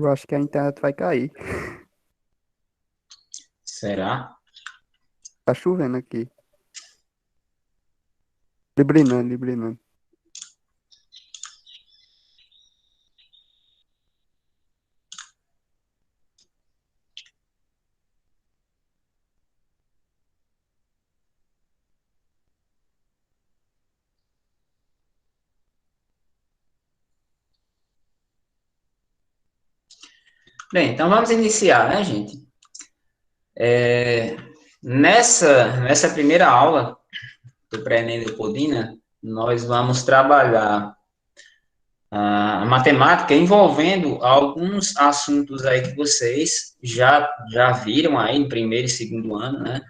Eu acho que a internet vai cair. Será? Tá chovendo aqui. Librinando, librinando. Bem, então vamos iniciar, né, gente? Nessa primeira aula do Pré-ENEM do Podina, nós vamos trabalhar a matemática envolvendo alguns assuntos aí que vocês já viram aí no primeiro e segundo ano, né?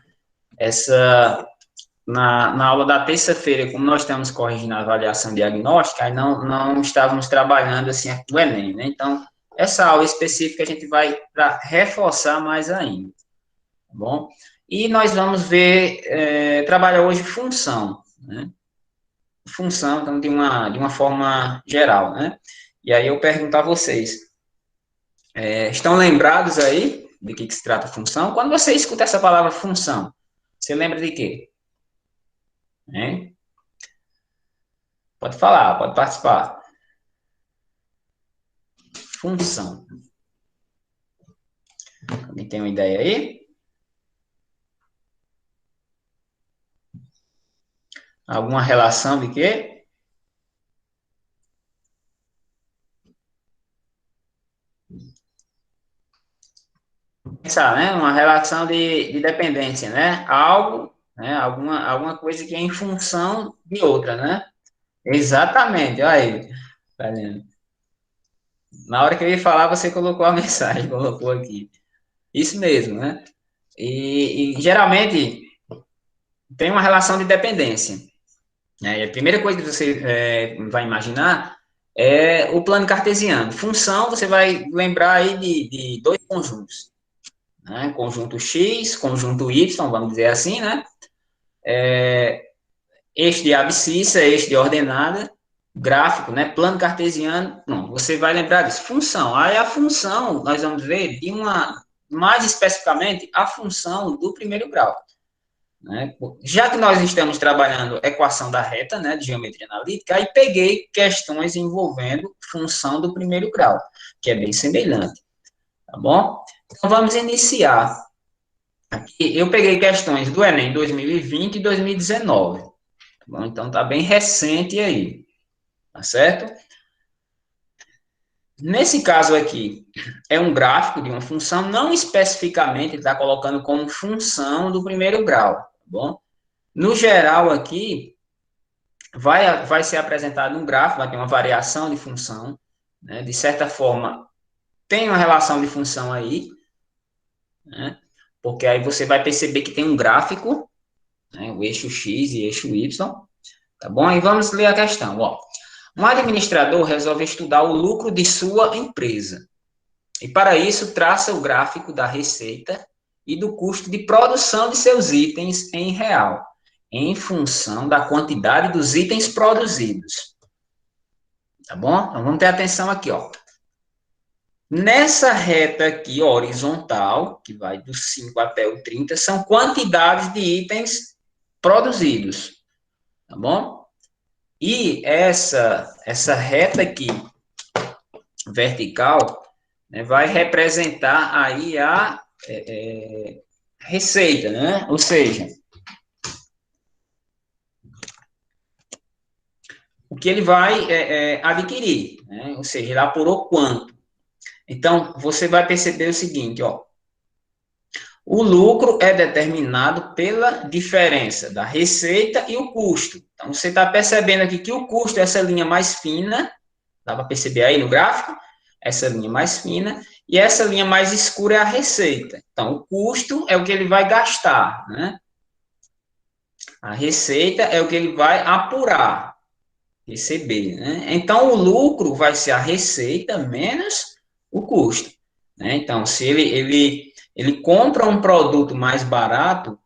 Na aula da terça-feira, como nós estamos corrigindo a avaliação diagnóstica, aí não estávamos trabalhando assim o Enem, né? Então, essa aula específica a gente vai para reforçar mais ainda, tá bom? E nós vamos ver, trabalhar hoje função, né? Função, então, de uma forma geral, né? E aí eu pergunto a vocês, estão lembrados aí de que se trata função? Quando você escuta essa palavra função, você lembra de quê? Hein? Pode falar, pode participar. Função. Alguém tem uma ideia aí? Alguma relação de quê? Pensar, né? Uma relação de dependência, né? Algo, né? Alguma coisa que é em função de outra, né? Exatamente, olha aí. Tá vendo? Na hora que eu ia falar, você colocou a mensagem, colocou aqui. Isso mesmo, né? E geralmente tem uma relação de dependência. Né? E a primeira coisa que você vai imaginar é o plano cartesiano. Função, você vai lembrar aí de dois conjuntos. Né? Conjunto X, conjunto Y, vamos dizer assim, né? Eixo de abscissa, eixo de ordenada, gráfico, né? Plano cartesiano, não, você vai lembrar disso. Função, aí a função, nós vamos ver mais especificamente, a função do primeiro grau. Né? Já que nós estamos trabalhando equação da reta, né, de geometria analítica, aí peguei questões envolvendo função do primeiro grau, que é bem semelhante, tá bom? Então vamos iniciar. Aqui eu peguei questões do Enem 2020 e 2019, tá bom? Então tá bem recente aí, tá certo? Nesse caso aqui, é um gráfico de uma função, não especificamente está colocando como função do primeiro grau, tá bom? No geral aqui, vai ser apresentado um gráfico, vai ter uma variação de função, né? De certa forma, tem uma relação de função aí, né? Porque aí você vai perceber que tem um gráfico, né? O eixo X e eixo Y, tá bom? E vamos ler a questão, ó. Um administrador resolve estudar o lucro de sua empresa. E para isso traça o gráfico da receita e do custo de produção de seus itens em real, em função da quantidade dos itens produzidos. Tá bom? Então vamos ter atenção aqui, ó. Nessa reta aqui, ó, horizontal, que vai do 5 até o 30, são quantidades de itens produzidos, tá bom? E essa reta aqui, vertical, né, vai representar aí a receita, né? Ou seja, o que ele vai adquirir, né? Ou seja, ele apurou quanto. Então, você vai perceber o seguinte, ó. O lucro é determinado pela diferença da receita e o custo. Então, você está percebendo aqui que o custo é essa linha mais fina, dá para perceber aí no gráfico? Essa linha mais fina, e essa linha mais escura é a receita. Então, o custo é o que ele vai gastar, né? A receita é o que ele vai apurar, receber, né? Então, o lucro vai ser a receita menos o custo, né? Então, se ele compra um produto mais barato,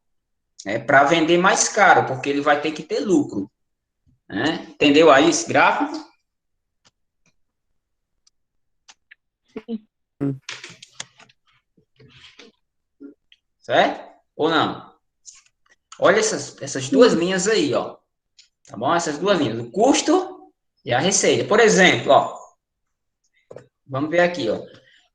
para vender mais caro, porque ele vai ter que ter lucro, né? Entendeu aí esse gráfico? Sim. Hum. Certo? Ou não? Olha essas duas linhas aí, ó. Tá bom? Essas duas linhas, o custo e a receita. Por exemplo, ó, vamos ver aqui, ó.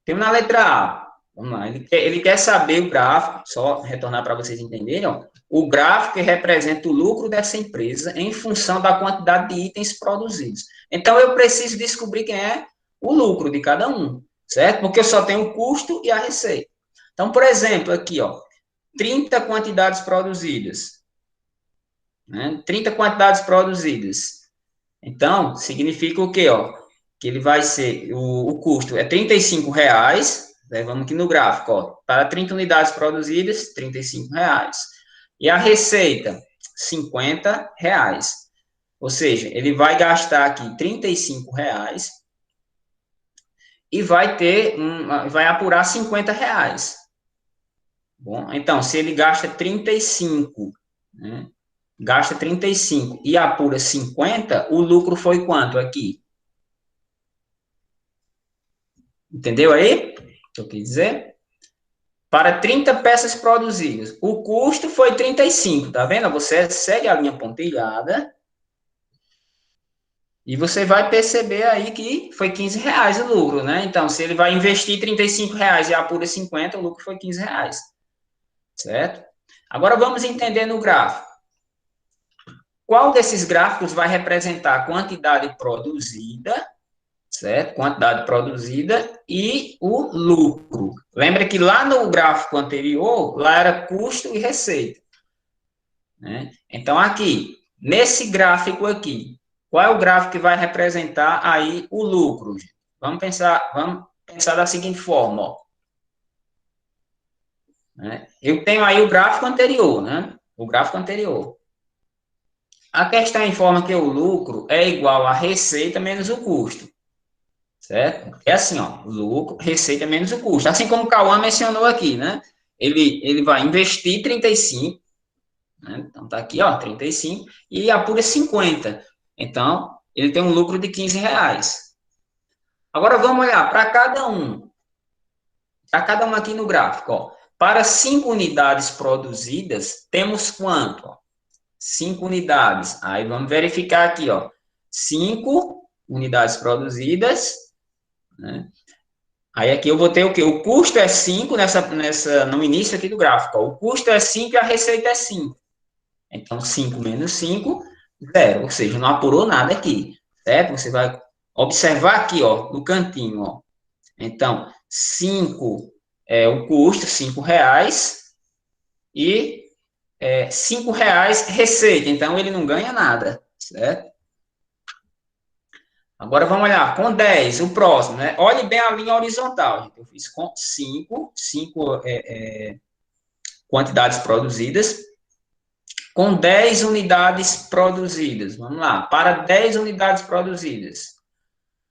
Temos na letra A. Vamos lá. Ele quer saber o gráfico, só retornar para vocês entenderem, ó. O gráfico que representa o lucro dessa empresa em função da quantidade de itens produzidos. Então, eu preciso descobrir quem é o lucro de cada um, certo? Porque eu só tenho o custo e a receita. Então, por exemplo, aqui, ó, 30 quantidades produzidas. Né? 30 quantidades produzidas. Então, significa o quê, ó? Que ele vai ser, o custo é R$ 35, né? Vamos aqui no gráfico, ó. Para 30 unidades produzidas, R$ 35. E a receita, R$ 50. Ou seja, ele vai gastar aqui R$ 35 e vai apurar R$ 50. Bom, então, se ele gasta 35, né? Gasta 35 e apura 50, o lucro foi quanto aqui? Entendeu aí? O que eu quis dizer? Para 30 peças produzidas, o custo foi 35, tá vendo? Você segue a linha pontilhada e você vai perceber aí que foi R$ 15 o lucro, né? Então, se ele vai investir R$ 35 e apura 50, o lucro foi R$ 15, certo? Agora vamos entender no gráfico. Qual desses gráficos vai representar a quantidade produzida, certo? Quantidade produzida e o lucro. Lembra que lá no gráfico anterior, lá era custo e receita, né? Então, aqui, nesse gráfico aqui, qual é o gráfico que vai representar aí o lucro? Vamos pensar da seguinte forma, ó. Né? Eu tenho aí o gráfico anterior, né? O gráfico anterior. A questão informa que o lucro é igual a receita menos o custo. Certo? É assim, ó, lucro, receita menos o custo. Assim como o Cauã mencionou aqui, né? Ele vai investir 35, né? Então tá aqui, ó, 35, e apura 50. Então, ele tem um lucro de R$ 15. Agora vamos olhar para cada um aqui no gráfico, ó. Para 5 unidades produzidas, temos quanto? Ó? 5 unidades. Aí vamos verificar aqui, ó. 5 unidades produzidas, né? Aí aqui eu vou ter o quê? O custo é 5 no início aqui do gráfico. Ó. O custo é 5 e a receita é 5. Então, 5 menos 5, 0. Ou seja, não apurou nada aqui. Certo? Você vai observar aqui, ó, no cantinho, ó. Então, 5 é o custo, R$ 5, e R$ 5 receita. Então, ele não ganha nada, certo? Agora vamos olhar com 10, o próximo, né? Olhe bem a linha horizontal, gente. Eu fiz com 5 quantidades produzidas, com 10 unidades produzidas. Vamos lá, para 10 unidades produzidas.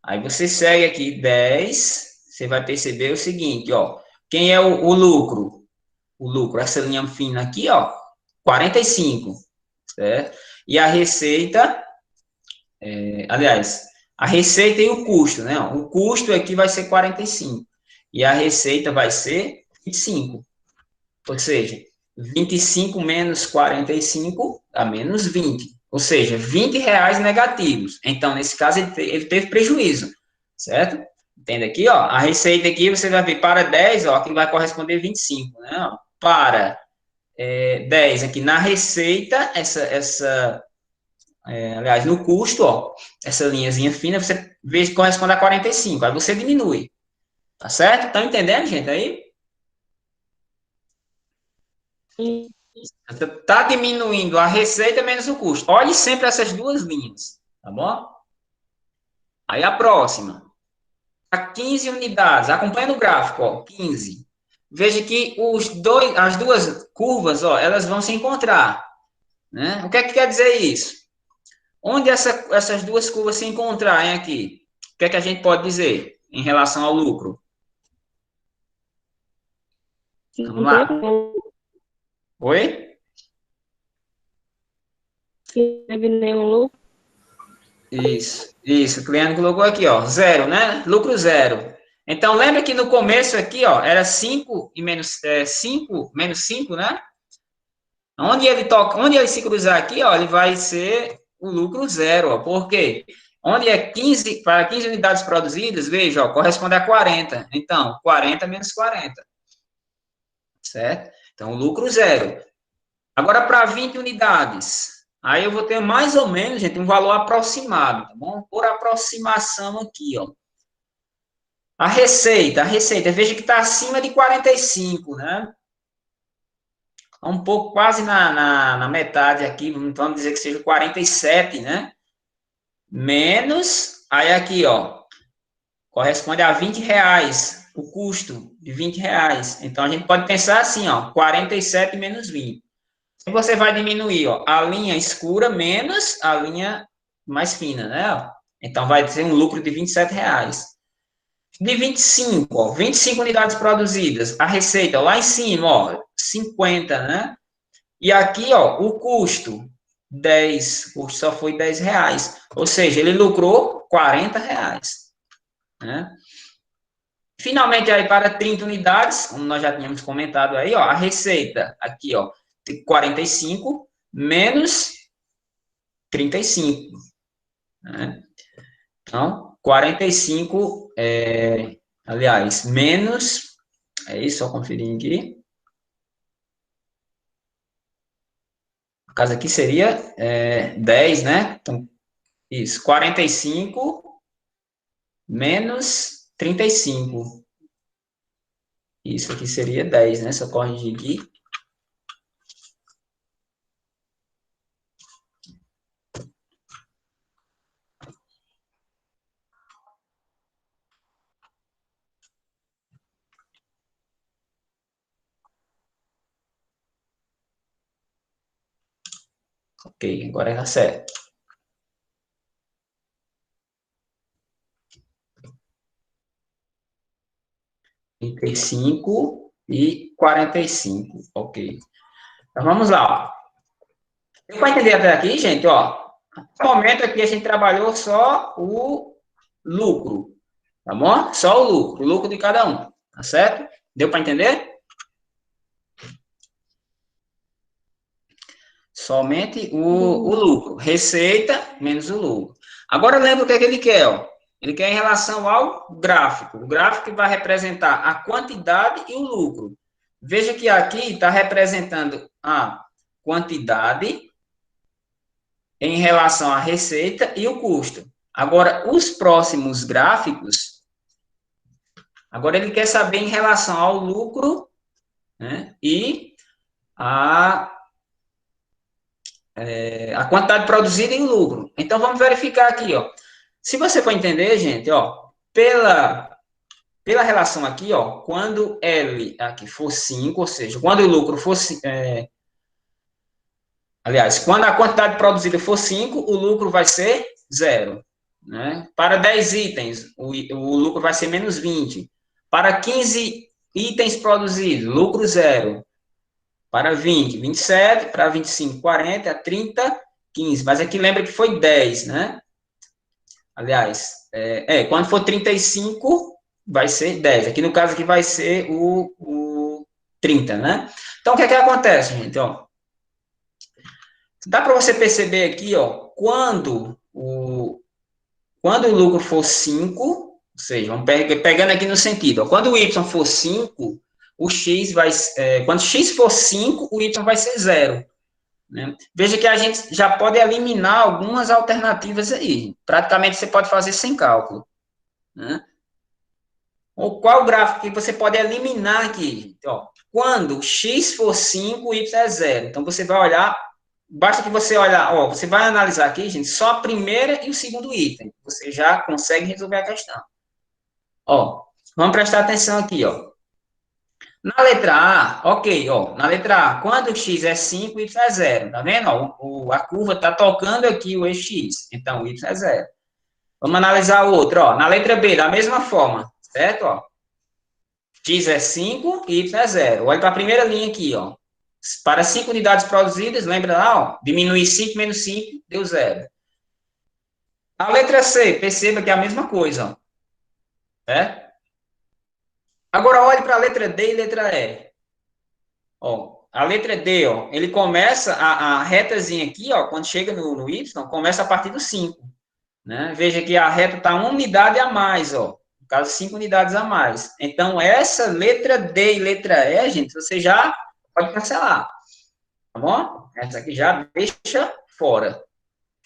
Aí você segue aqui 10, você vai perceber o seguinte, ó. Quem é o lucro? O lucro, essa linha fina aqui, ó, 45, certo? E a receita, aliás, a receita e o custo, né? O custo aqui vai ser 45 e a receita vai ser 25. Ou seja, 25 menos 45 dá menos 20. Ou seja, R$ 20 negativos. Então, nesse caso, ele teve prejuízo, certo? Entende aqui, ó? A receita aqui, você vai ver para 10, ó, que vai corresponder 25, né? Para 10 aqui na receita, aliás, no custo, ó, essa linhazinha fina, você vê que corresponde a 45. Aí você diminui. Tá certo? Estão entendendo, gente, aí? Sim. Você está diminuindo a receita menos o custo. Olhe sempre essas duas linhas, tá bom? Aí a próxima. A 15 unidades. Acompanha no gráfico, ó, 15. Veja que as duas curvas, ó, elas vão se encontrar. Né? O que é que quer dizer isso? Onde essas duas curvas se encontrarem aqui, o que é que a gente pode dizer em relação ao lucro? Vamos lá. Oi? Se teve nenhum lucro. Isso. O cliente colocou aqui, ó, zero, né? Lucro zero. Então, lembra que no começo aqui, ó, era 5 e menos 5, menos 5, né? Onde ele se cruzar aqui, ó, ele vai ser o lucro zero, ó. Por quê? Onde é 15, para 15 unidades produzidas, veja, ó, corresponde a 40. Então, 40 menos 40. Certo? Então, lucro zero. Agora, para 20 unidades, aí eu vou ter mais ou menos, gente, um valor aproximado, tá bom? Por aproximação aqui, ó. A receita, veja que está acima de 45, né? Um pouco, quase na metade aqui, vamos dizer que seja 47, né? Menos, aí aqui, ó, corresponde a R$ 20, o custo de R$ 20. Então, a gente pode pensar assim, ó, 47 menos 20. E você vai diminuir, ó, a linha escura menos a linha mais fina, né? Ó. Então, vai ter um lucro de R$ 27. De 25, ó, 25 unidades produzidas, a receita lá em cima, ó, 50, né? E aqui, ó, o custo, 10, o custo só foi R$ 10. Ou seja, ele lucrou R$ 40, né? Finalmente, aí, para 30 unidades, como nós já tínhamos comentado aí, ó, a receita, aqui, ó, 45 menos 35, né? Então, 45, aliás, menos, é isso, só conferir aqui. No caso aqui seria 10, né? Então, isso, 45 menos 35. Isso aqui seria 10, né? Se eu corrigir aqui. Ok, agora é certo. 35 e 45, ok. Então, vamos lá, ó. Deu para entender até aqui, gente, ó? No momento aqui a gente trabalhou só o lucro, tá bom? Só o lucro de cada um, tá certo? Deu para entender? Somente o lucro. Receita menos o lucro. Agora lembra o que é que ele quer, ó. Ele quer em relação ao gráfico. O gráfico vai representar a quantidade e o lucro. Veja que aqui está representando a quantidade em relação à receita e o custo. Agora, os próximos gráficos, agora ele quer saber em relação ao lucro, né, e a quantidade produzida e o lucro. Então, vamos verificar aqui, ó. Se você for entender, gente, ó, pela relação aqui, ó, quando L aqui for 5, ou seja, quando o lucro for, aliás, quando a quantidade produzida for 5, o lucro vai ser 0. Né? Para 10 itens, o lucro vai ser menos 20. Para 15 itens produzidos, lucro 0. Para 20, 27. Para 25, 40. 30, 15. Mas aqui lembra que foi 10, né? Aliás, quando for 35, vai ser 10. Aqui no caso aqui vai ser o 30, né? Então, o que é que acontece, gente? Ó, dá para você perceber aqui, ó, quando o lucro for 5, ou seja, vamos pegando aqui no sentido, ó, quando o y for 5, o x vai, quando x for 5, o y vai ser 0. Né? Veja que a gente já pode eliminar algumas alternativas aí. Praticamente você pode fazer sem cálculo. Né? Ou qual gráfico que você pode eliminar aqui? Ó, quando x for 5, y é 0. Então, você vai olhar, basta que você olhar, ó, você vai analisar aqui, gente, só a primeira e o segundo item. Você já consegue resolver a questão. Ó, vamos prestar atenção aqui, ó. Na letra A, ok, ó, na letra A, quando x é 5, y é 0, tá vendo? Ó, a curva está tocando aqui o eixo x, então o y é 0. Vamos analisar o outro, ó, na letra B, da mesma forma, certo? Ó, x é 5 e y é 0. Olha para a primeira linha aqui, ó. Para 5 unidades produzidas, lembra lá, ó, diminuir 5 menos 5, deu 0. A letra C, perceba que é a mesma coisa, ó, certo? Agora, olhe para a letra D e letra E. Ó, a letra D, ó, ele começa, a retazinha aqui, ó, quando chega no Y, começa a partir do 5. Né? Veja que a reta está uma unidade a mais, ó. No caso, 5 unidades a mais. Então, essa letra D e letra E, gente, você já pode cancelar. Tá bom? Essa aqui já deixa fora.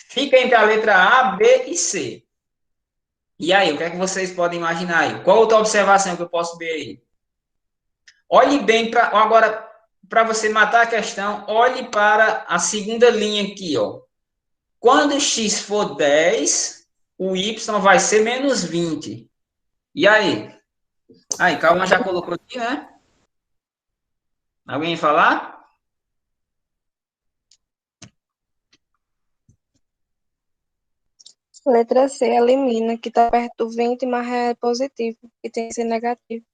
Fica entre a letra A, B e C. E aí, o que é que vocês podem imaginar aí? Qual outra observação que eu posso ver aí? Olhe bem para. Agora, para você matar a questão, olhe para a segunda linha aqui, ó. Quando x for 10, o y vai ser menos 20. E aí? Aí, Calma já colocou aqui, né? Alguém falar? Letra C, elimina, que está perto do 20, mas é positivo, e tem que ser negativo.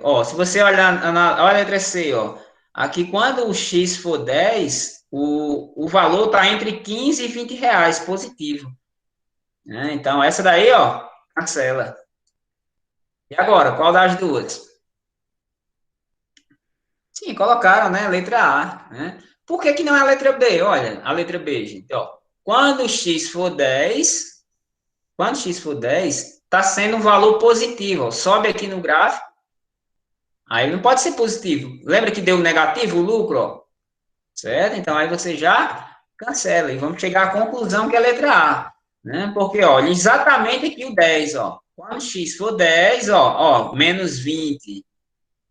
Ó, se você olhar, olha a letra C, ó. Aqui, quando o x for 10, o valor está entre 15 e 20 reais, positivo. Né? Então, essa daí, ó, cancela. E agora, qual das duas? Sim, colocaram, né? Letra A, né? Por que que não é a letra B? Olha, a letra B, gente, ó. Quando x for 10, está sendo um valor positivo, ó. Sobe aqui no gráfico, aí não pode ser positivo. Lembra que deu negativo o lucro, ó? Certo? Então, aí você já cancela. E vamos chegar à conclusão que é a letra A, né? Porque, ó, exatamente aqui o 10, ó. Quando x for 10, ó, menos 20.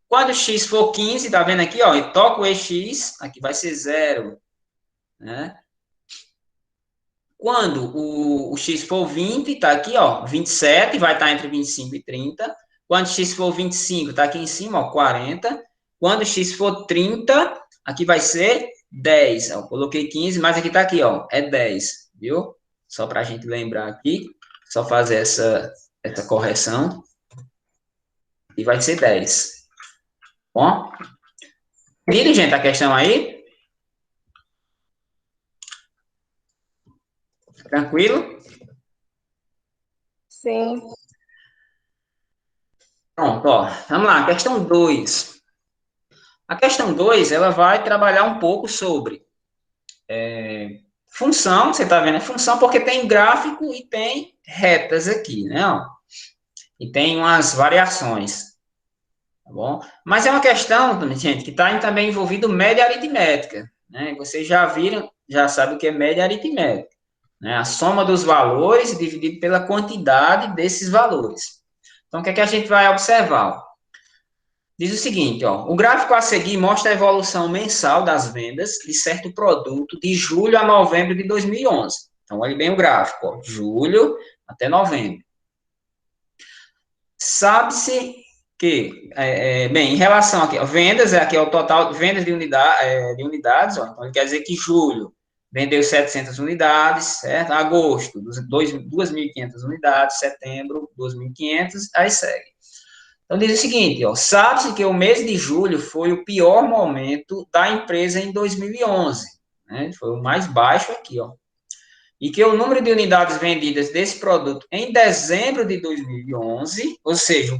Quando x for 15, tá vendo aqui, ó, eu toco o EX, aqui vai ser 0, né? Quando o x for 20, tá aqui, ó, 27, vai estar entre 25 e 30. Quando x for 25, tá aqui em cima, ó, 40. Quando x for 30, aqui vai ser 10. Eu coloquei 15, mas aqui tá aqui, ó, é 10, viu? Só para a gente lembrar aqui, só fazer essa correção. E vai ser 10. Bom? Entendido, gente, a questão aí? Tranquilo? Sim. Pronto, ó. Vamos lá, questão 2. A questão 2, ela vai trabalhar um pouco sobre função, você está vendo, é função porque tem gráfico e tem retas aqui, né? Ó. E tem umas variações, tá bom? Mas é uma questão, gente, que está também envolvido média aritmética, né? Vocês já viram, já sabem o que é média aritmética, né? A soma dos valores dividido pela quantidade desses valores. Então, o que é que a gente vai observar? Diz o seguinte, ó, o gráfico a seguir mostra a evolução mensal das vendas de certo produto de julho a novembro de 2011. Então, olhe bem o gráfico, ó, julho até novembro. Sabe-se que, bem, em relação aqui, ó, vendas, aqui é o total de vendas de unidades, ó, então ele quer dizer que julho vendeu 700 unidades, certo? Agosto, 2.500 unidades, setembro, 2.500, aí segue. Então, diz o seguinte, ó, sabe-se que o mês de julho foi o pior momento da empresa em 2011, né? Foi o mais baixo aqui, ó. E que o número de unidades vendidas desse produto em dezembro de 2011, ou seja,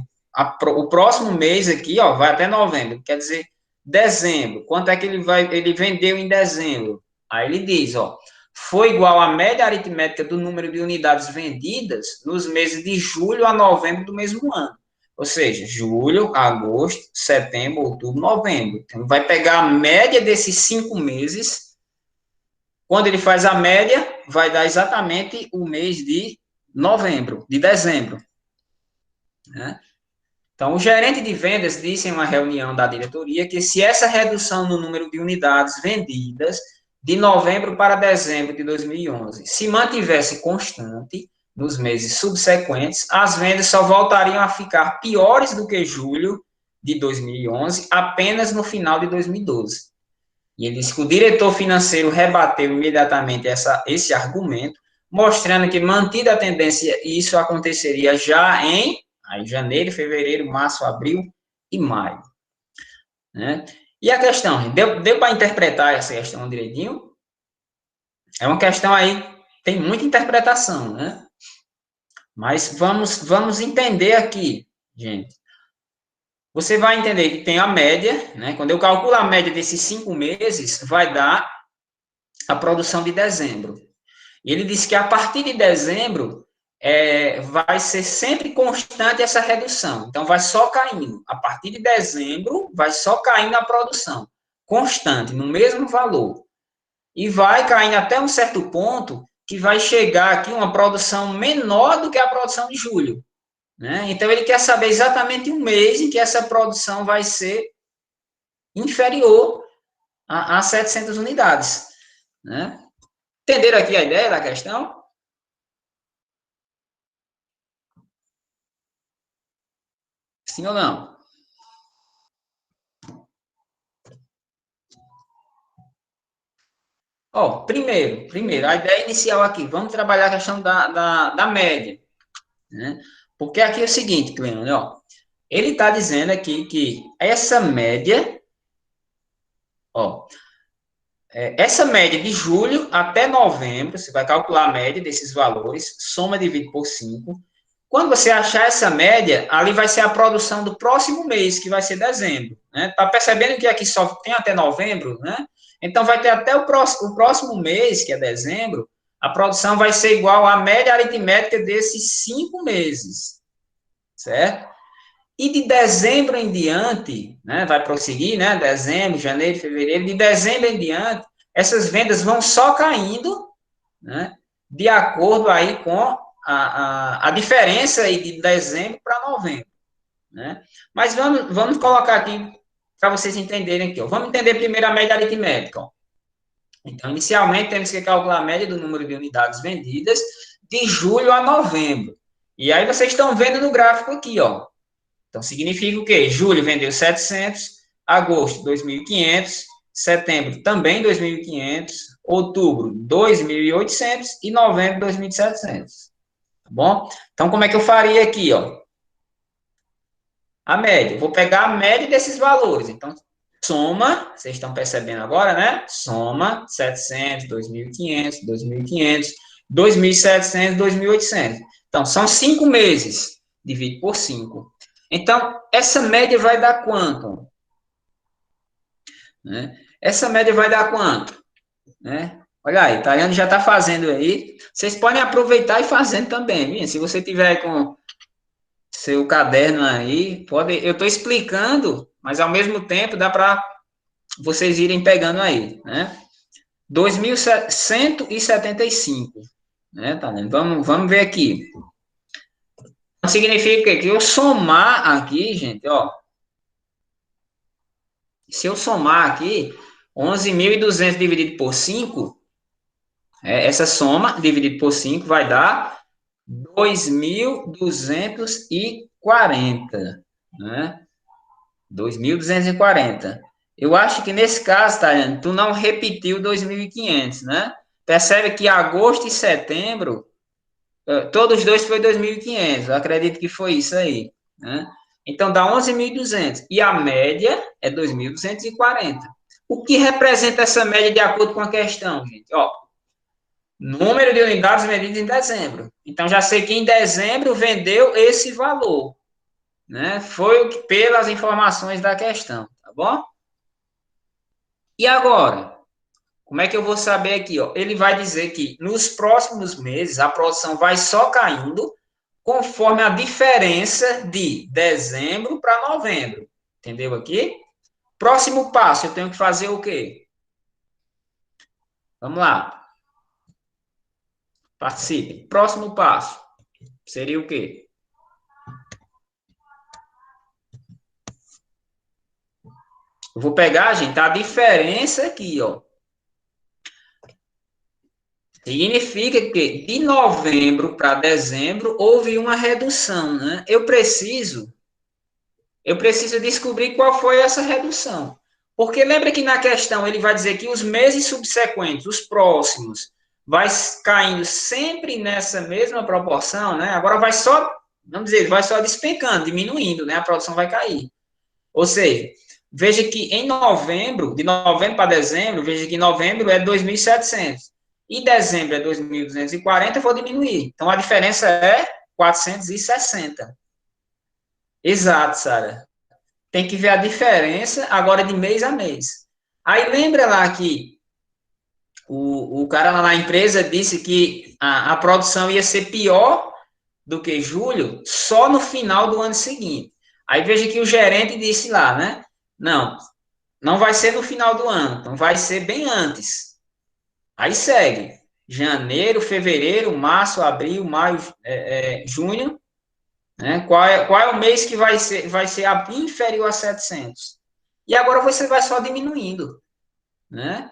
o próximo mês aqui, ó, vai até novembro, quer dizer, dezembro, quanto é que ele vendeu em dezembro? Aí ele diz, ó, foi igual à média aritmética do número de unidades vendidas nos meses de julho a novembro do mesmo ano. Ou seja, julho, agosto, setembro, outubro, novembro. Então, vai pegar a média desses 5 meses. Quando ele faz a média, vai dar exatamente o mês de novembro, de dezembro. Né? Então, o gerente de vendas disse em uma reunião da diretoria que se essa redução no número de unidades vendidas de novembro para dezembro de 2011 se mantivesse constante nos meses subsequentes, as vendas só voltariam a ficar piores do que julho de 2011 apenas no final de 2012. E ele disse que o diretor financeiro rebateu imediatamente esse argumento, mostrando que, mantida a tendência, isso aconteceria já em janeiro, fevereiro, março, abril e maio. Né? E a questão, deu para interpretar essa questão direitinho? É uma questão aí, tem muita interpretação, né? Mas vamos entender aqui, gente. você vai entender que tem a média, né? Quando eu calculo a média desses 5 meses, vai dar a produção de dezembro. E ele disse que a partir de dezembro vai ser sempre constante essa redução. Então, vai só caindo. A partir de dezembro, vai só caindo a produção. Constante, no mesmo valor. E vai caindo até um certo ponto que vai chegar aqui uma produção menor do que a produção de julho. Né? Então, ele quer saber exatamente um mês em que essa produção vai ser inferior a 700 unidades. Né? Entenderam aqui a ideia da questão? Sim ou não? Ó, primeiro, a ideia inicial aqui, vamos trabalhar a questão da média. Né? Porque aqui é o seguinte, Cleone, ó, ele está dizendo aqui que essa média, ó, essa média de julho até novembro, você vai calcular a média desses valores, soma dividido por 5. Quando você achar essa média, ali vai ser a produção do próximo mês, que vai ser dezembro. Né? Tá percebendo que aqui só tem até novembro, né? Então, vai ter até o próximo mês, que é dezembro, a produção vai ser igual à média aritmética desses 5 meses, certo? E de dezembro em diante, né, vai prosseguir, né, dezembro, janeiro, fevereiro, de dezembro em diante, essas vendas vão só caindo, né, de acordo aí com a diferença aí de dezembro para novembro, né? Mas vamos colocar aqui para vocês entenderem aqui, ó. Vamos entender primeiro a média aritmética, ó. Então, inicialmente, temos que calcular a média do número de unidades vendidas de julho a novembro. E aí vocês estão vendo no gráfico aqui, ó. Então, significa o quê? Julho vendeu 700, agosto 2.500, setembro também 2.500, outubro 2.800 e novembro 2.700. Tá bom? Então, como é que eu faria aqui, ó? A média. Vou pegar a média desses valores. Então, soma, vocês estão percebendo agora, né? Soma 700, 2.500, 2.500, 2.700, 2.800. Então, são 5 meses. Divide por 5. Então, essa média vai dar quanto? Né? Essa média vai dar quanto? Né? Olha aí, Tayane já está fazendo aí. Vocês podem aproveitar e fazendo também, viu? Se você tiver com seu caderno aí, pode. Eu estou explicando, mas ao mesmo tempo dá para vocês irem pegando aí, né? 2.175, né? Tá vendo? Vamos ver aqui. Significa que eu somar aqui, gente, ó. Se eu somar aqui, 11.200 dividido por 5, essa soma dividido por 5 vai dar 2.240, né? 2.240. Eu acho que nesse caso, Tayane, tu não repetiu 2.500, né? Percebe que agosto e setembro, todos os dois foi 2.500. Eu acredito que foi isso aí, né? Então, dá 11.200. E a média é 2.240. O que representa essa média de acordo com a questão, gente? Ó, número de unidades vendidas em dezembro. Então, já sei que em dezembro vendeu esse valor, né? Foi o que, pelas informações da questão, tá bom? E agora, como é que eu vou saber aqui? Ó? Ele vai dizer que nos próximos meses a produção vai só caindo conforme a diferença de dezembro para novembro. Entendeu aqui? Próximo passo, eu tenho que fazer o quê? Vamos lá. Participe. Próximo passo seria o quê? Eu vou pegar, gente, a diferença aqui, ó. Significa que de novembro para dezembro houve uma redução, né? Eu preciso descobrir qual foi essa redução. Porque lembra que na questão ele vai dizer que os meses subsequentes, os próximos, vai caindo sempre nessa mesma proporção, né? Agora vai só, vamos dizer, vai só despencando, diminuindo, né? A produção vai cair. Ou seja, veja que em novembro, de novembro para dezembro, veja que novembro é 2.700 e dezembro é 2.240, eu vou diminuir. Então a diferença é 460. Exato, Sara. tem que ver a diferença agora de mês a mês. Aí lembra lá que o cara lá na empresa disse que a produção ia ser pior do que julho só no final do ano seguinte. Aí veja que o gerente disse lá, né? Não vai ser no final do ano, então vai ser bem antes. Aí segue. Janeiro, fevereiro, março, abril, maio, junho. Né? Qual é o mês que vai ser inferior a 700? E agora você vai só diminuindo. Né?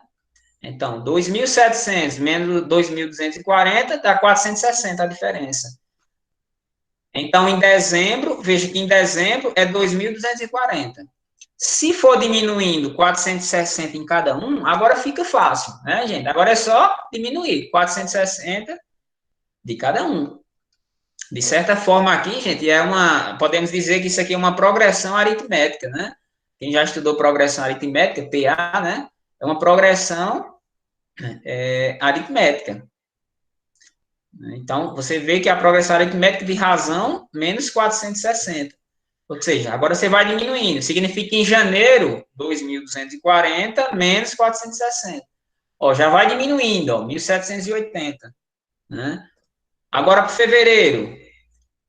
Então, 2.700 menos 2.240 dá 460 a diferença. Então, em dezembro, veja que em dezembro é 2.240. Se for diminuindo 460 em cada um, agora fica fácil, né, gente? Agora é só diminuir 460 de cada um. De certa forma aqui, gente, podemos dizer que isso aqui é uma progressão aritmética, né? Quem já estudou progressão aritmética, PA, né? É uma progressão aritmética. Então, você vê que a progressão aritmética de razão, menos 460. Ou seja, agora você vai diminuindo. Significa que em janeiro, 2.240 menos 460. Ó, já vai diminuindo, ó, 1.780. Né? Agora, para fevereiro,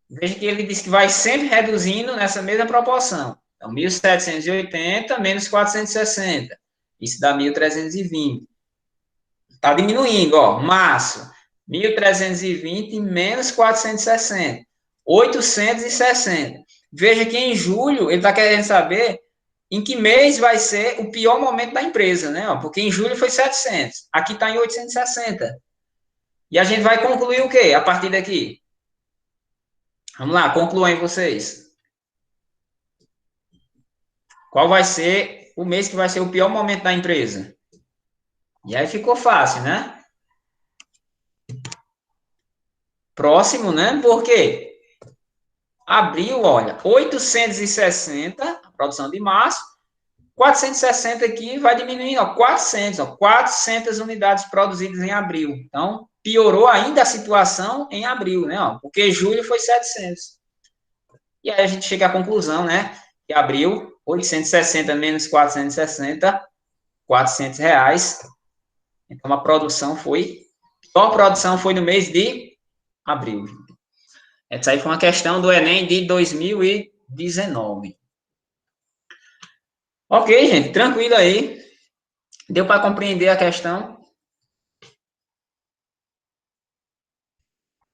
veja que ele diz que vai sempre reduzindo nessa mesma proporção. Então, 1.780 menos 460. Isso dá 1.320. Está diminuindo, ó. Março, 1.320 menos 460. 860. Veja que em julho, ele está querendo saber em que mês vai ser o pior momento da empresa, né? Porque em julho foi 700. Aqui está em 860. E a gente vai concluir o quê a partir daqui? Vamos lá, concluem vocês. Qual vai ser o mês que vai ser o pior momento da empresa? E aí ficou fácil, né? Próximo, né? Por quê? Abril, olha, 860, a produção de março, 460 aqui vai diminuindo, ó, 400 unidades produzidas em abril. Então, piorou ainda a situação em abril, né? Ó, porque julho foi 700. E aí a gente chega à conclusão, né? Que abril, 860 menos 460, R$400. Então, a produção a produção foi no mês de abril. Essa aí foi uma questão do Enem de 2019. Ok, gente, tranquilo aí. Deu para compreender a questão?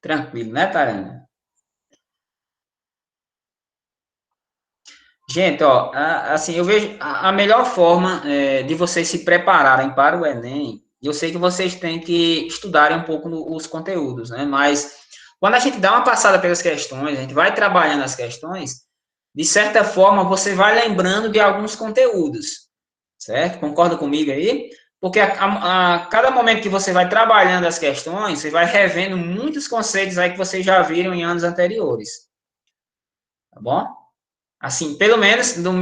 Tranquilo, né, Tarana? Gente, ó, assim, eu vejo a melhor forma de vocês se prepararem para o Enem, eu sei que vocês têm que estudarem um pouco os conteúdos, né? Mas quando a gente dá uma passada pelas questões, a gente vai trabalhando as questões, de certa forma, você vai lembrando de alguns conteúdos, certo? Concorda comigo aí? Porque a cada momento que você vai trabalhando as questões, você vai revendo muitos conceitos aí que vocês já viram em anos anteriores. Tá bom? Assim, pelo menos, no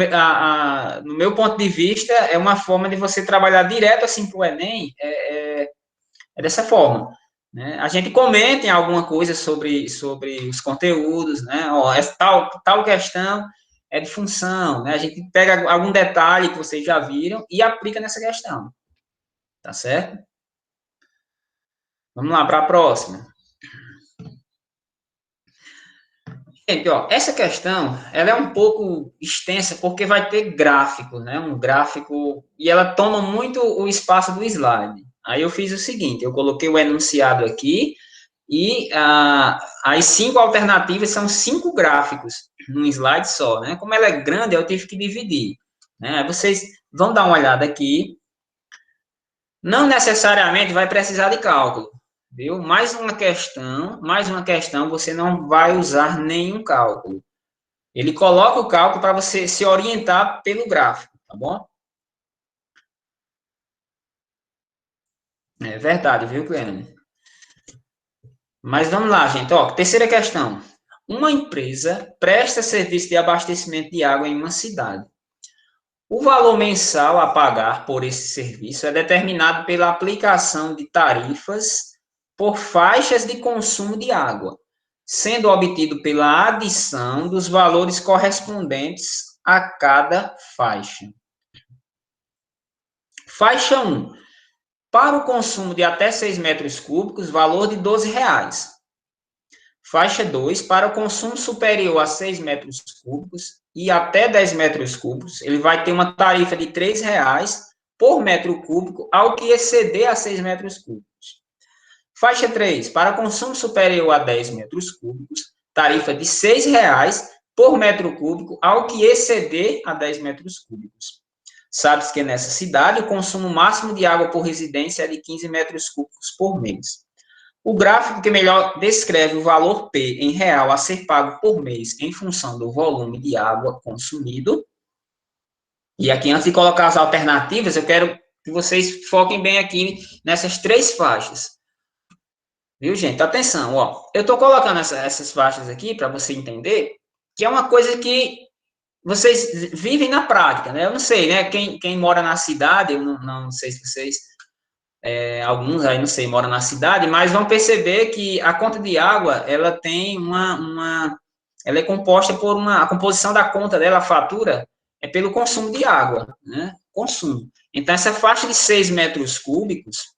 meu ponto de vista, é uma forma de você trabalhar direto, assim, para o Enem, é dessa forma. Né? A gente comenta em alguma coisa sobre os conteúdos, né? Ó, essa tal questão é de função, né? A gente pega algum detalhe que vocês já viram e aplica nessa questão. Tá certo? Vamos lá para a próxima. Gente, ó, essa questão, ela é um pouco extensa porque vai ter gráfico, né? Um gráfico, e ela toma muito o espaço do slide. Aí eu fiz o seguinte, eu coloquei o enunciado aqui e as 5 alternativas são 5 gráficos num slide só, né? Como ela é grande, eu tive que dividir. Né? Vocês vão dar uma olhada aqui. Não necessariamente vai precisar de cálculo, viu? Mais uma questão, você não vai usar nenhum cálculo. Ele coloca o cálculo para você se orientar pelo gráfico, tá bom? É verdade, viu, Cleane? Mas vamos lá, gente. Ó, terceira questão. Uma empresa presta serviço de abastecimento de água em uma cidade. O valor mensal a pagar por esse serviço é determinado pela aplicação de tarifas por faixas de consumo de água, sendo obtido pela adição dos valores correspondentes a cada faixa. Faixa 1. Para o consumo de até 6 metros cúbicos, valor de R$ 12,00. Faixa 2. Para o consumo superior a 6 metros cúbicos e até 10 metros cúbicos, ele vai ter uma tarifa de R$ 3,00 por metro cúbico, ao que exceder a 6 metros cúbicos. Faixa 3. Para consumo superior a 10 metros cúbicos, tarifa de R$ 6,00 por metro cúbico, ao que exceder a 10 metros cúbicos. Sabe-se que nessa cidade o consumo máximo de água por residência é de 15 metros cúbicos por mês. O gráfico que melhor descreve o valor P em real a ser pago por mês em função do volume de água consumido. E aqui, antes de colocar as alternativas, eu quero que vocês foquem bem aqui nessas 3 faixas. Viu, gente? Atenção, ó. Eu estou colocando essas faixas aqui para você entender que é uma coisa que vocês vivem na prática, né? Eu não sei, né? Quem mora na cidade, eu não sei se vocês, alguns aí, não sei, moram na cidade, mas vão perceber que a conta de água, ela tem ela é composta por a composição da conta dela, a fatura, é pelo consumo de água, né? Consumo. Então, essa faixa de 6 metros cúbicos,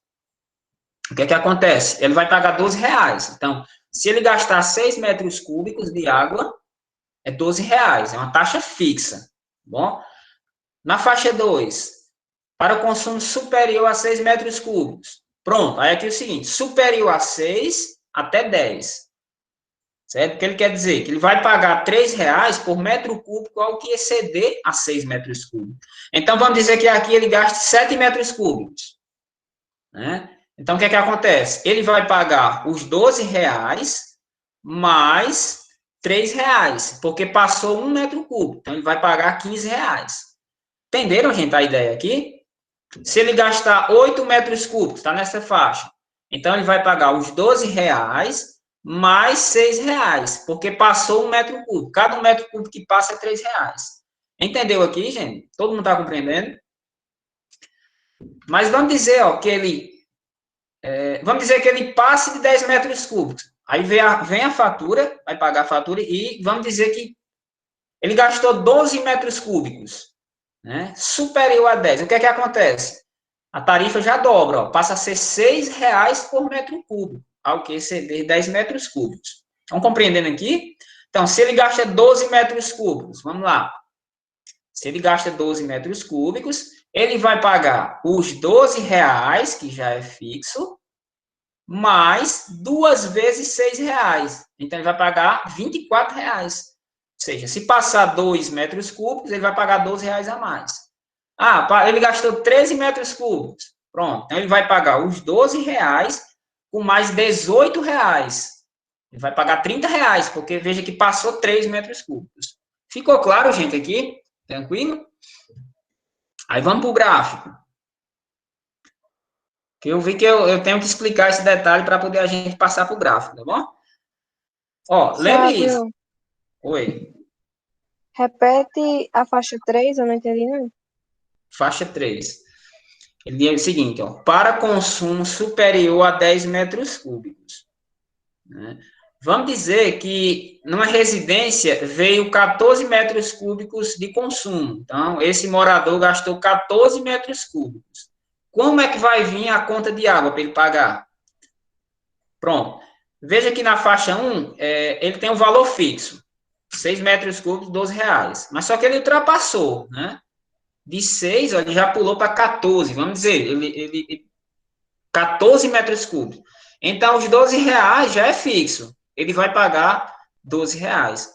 o que acontece? Ele vai pagar R$ 12,00. Então, se ele gastar 6 metros cúbicos de água, é R$ 12,00, é uma taxa fixa, tá bom? Na faixa 2, para o consumo superior a 6 metros cúbicos. Pronto, aí aqui é o seguinte, superior a 6 até 10, certo? O que ele quer dizer? Que ele vai pagar R$ 3,00 por metro cúbico ao que exceder a 6 metros cúbicos. Então, vamos dizer que aqui ele gaste 7 metros cúbicos, né? Então, o que acontece? Ele vai pagar os R$ 12,00 mais R$ 3,00, porque passou 1 metro cúbico. Então, ele vai pagar R$ 15,00. Entenderam, gente, a ideia aqui? Se ele gastar 8 metros cúbicos, está nessa faixa. Então, ele vai pagar os R$ 12,00 mais R$ 6,00, porque passou 1 metro cúbico. Cada 1 metro cúbico que passa é R$ 3,00. Entendeu aqui, gente? Todo mundo está compreendendo? Mas vamos dizer, ó, vamos dizer que ele passe de 10 metros cúbicos. Aí vem a fatura, vai pagar a fatura, e vamos dizer que ele gastou 12 metros cúbicos, né? Superior a 10. O que acontece? A tarifa já dobra, ó, passa a ser R$ 6,00 por metro cúbico, ao que exceder 10 metros cúbicos. Estão compreendendo aqui? Então, se ele gasta 12 metros cúbicos, vamos lá. Se ele gasta 12 metros cúbicos, ele vai pagar os R$ 12,00, que já é fixo, mais 2 vezes R$ 6,00. Então, ele vai pagar R$ 24,00. Ou seja, se passar 2 metros cúbicos, ele vai pagar R$ 12,00 a mais. Ah, ele gastou 13 metros cúbicos. Pronto. Então, ele vai pagar os R$ 12,00 com mais R$ 18,00. Ele vai pagar R$ 30,00, porque veja que passou 3 metros cúbicos. Ficou claro, gente, aqui? Tranquilo? Aí, vamos para o gráfico. Que eu vi que eu tenho que explicar esse detalhe para poder a gente passar para o gráfico, tá bom? Ó, lembre isso. Oi. Repete a faixa 3, eu não entendi, não. Faixa 3. Ele diz o seguinte, ó, para consumo superior a 10 metros cúbicos. Né? Vamos dizer que numa residência veio 14 metros cúbicos de consumo. Então, esse morador gastou 14 metros cúbicos. Como é que vai vir a conta de água para ele pagar? Pronto. Veja que na faixa 1, ele tem um valor fixo. 6 metros cúbicos, R$ 12,00. Mas só que ele ultrapassou, né? De 6, ó, ele já pulou para 14. Vamos dizer, ele 14 metros cúbicos. Então, os R$ 12,00 já é fixo. Ele vai pagar R$ 12,00.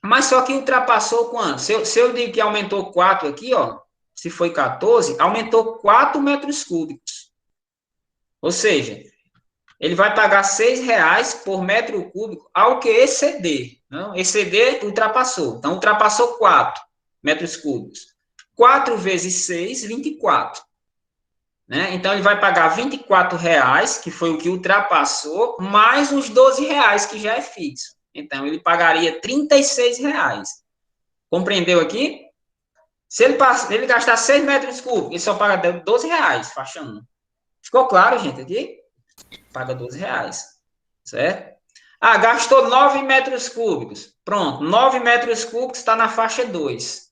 Mas só que ultrapassou quanto? Se eu digo que aumentou 4 aqui, ó, se foi 14, aumentou 4 metros cúbicos. Ou seja, ele vai pagar R$ 6,00 por metro cúbico ao que exceder. Não? Exceder, ultrapassou. Então, ultrapassou 4 metros cúbicos. 4 vezes 6, 24. Né? Então, ele vai pagar R$ 24,00, que foi o que ultrapassou, mais os R$ 12,00, que já é fixo. Então, ele pagaria R$ 36,00. Compreendeu aqui? Se ele gastar 6 metros cúbicos, ele só paga R$ 12,00, faixa 1. Ficou claro, gente, aqui? Paga R$ 12,00, certo? Ah, gastou 9 metros cúbicos. Pronto, 9 metros cúbicos está na faixa 2.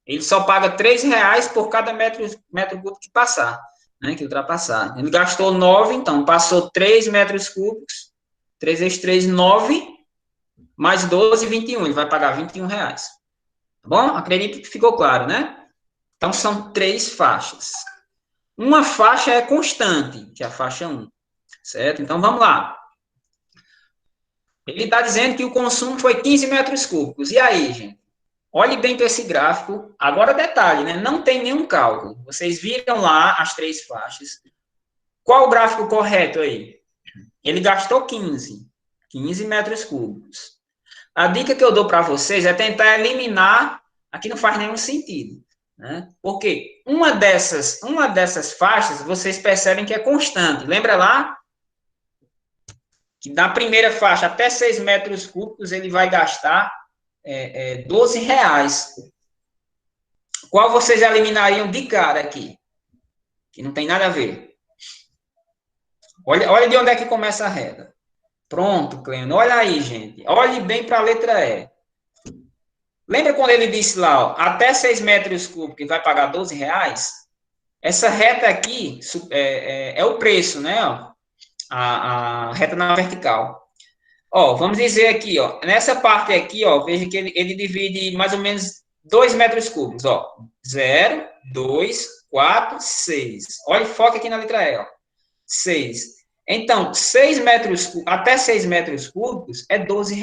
Ele só paga R$ 3 por cada metro cúbico que passar, né, que ultrapassar. Ele gastou 9, então passou 3 metros cúbicos, 3 vezes 3, 9, mais 12, 21. Ele vai pagar R$ 21. Tá bom? Acredito que ficou claro, né? Então, são 3 faixas. Uma faixa é constante, que é a faixa 1, certo? Então, vamos lá. Ele está dizendo que o consumo foi 15 metros cúbicos. E aí, gente? Olhe bem para esse gráfico. Agora, detalhe, né? Não tem nenhum cálculo. Vocês viram lá as 3 faixas. Qual o gráfico correto aí? Ele gastou 15 metros cúbicos. A dica que eu dou para vocês é tentar eliminar. Aqui não faz nenhum sentido, né? Porque uma dessas faixas, vocês percebem que é constante. Lembra lá? Que na primeira faixa, até 6 metros cúbicos, ele vai gastar R$ 12. Qual vocês eliminariam de cara aqui? Que não tem nada a ver. Olha de onde é que começa a reta. Pronto, Clênio. Olha aí, gente. Olhe bem para a letra E. Lembra quando ele disse lá, ó, até 6 metros cúbicos que vai pagar R$ 12? Essa reta aqui é o preço, né? Ó, a reta na vertical. Ó, vamos dizer aqui, ó, nessa parte aqui, ó, veja que ele divide mais ou menos 2 metros cúbicos, ó. 0, 2, 4, 6. Olha, foca aqui na letra E, ó. 6. Então, 6 metros, até 6 metros cúbicos é R$ 12,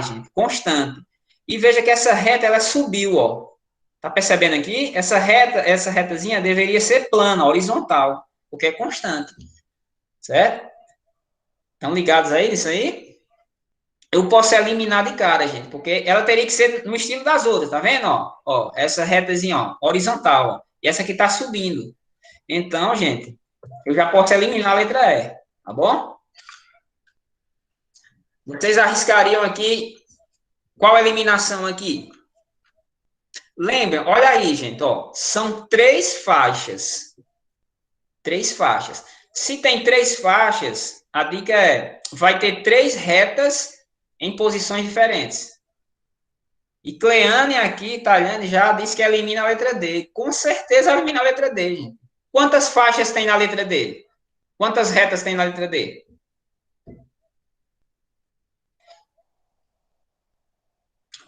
gente, constante. E veja que essa reta, ela subiu, ó. Tá percebendo aqui? Essa retazinha deveria ser plana, horizontal, porque é constante. Certo? Estão ligados aí nisso aí? Eu posso eliminar de cara, gente, porque ela teria que ser no estilo das outras, tá vendo? Ó, essa retazinha, ó, horizontal, ó, e essa aqui tá subindo. Então, gente, eu já posso eliminar a letra E, tá bom? Vocês arriscariam aqui, qual eliminação aqui? Lembra, olha aí, gente, ó, são 3 faixas. 3 faixas. Se tem 3 faixas, a dica é, vai ter 3 retas em posições diferentes. E Cleane aqui, Taliane, já disse que elimina a letra D. Com certeza elimina a letra D, gente. Quantas faixas tem na letra D? Quantas retas tem na letra D?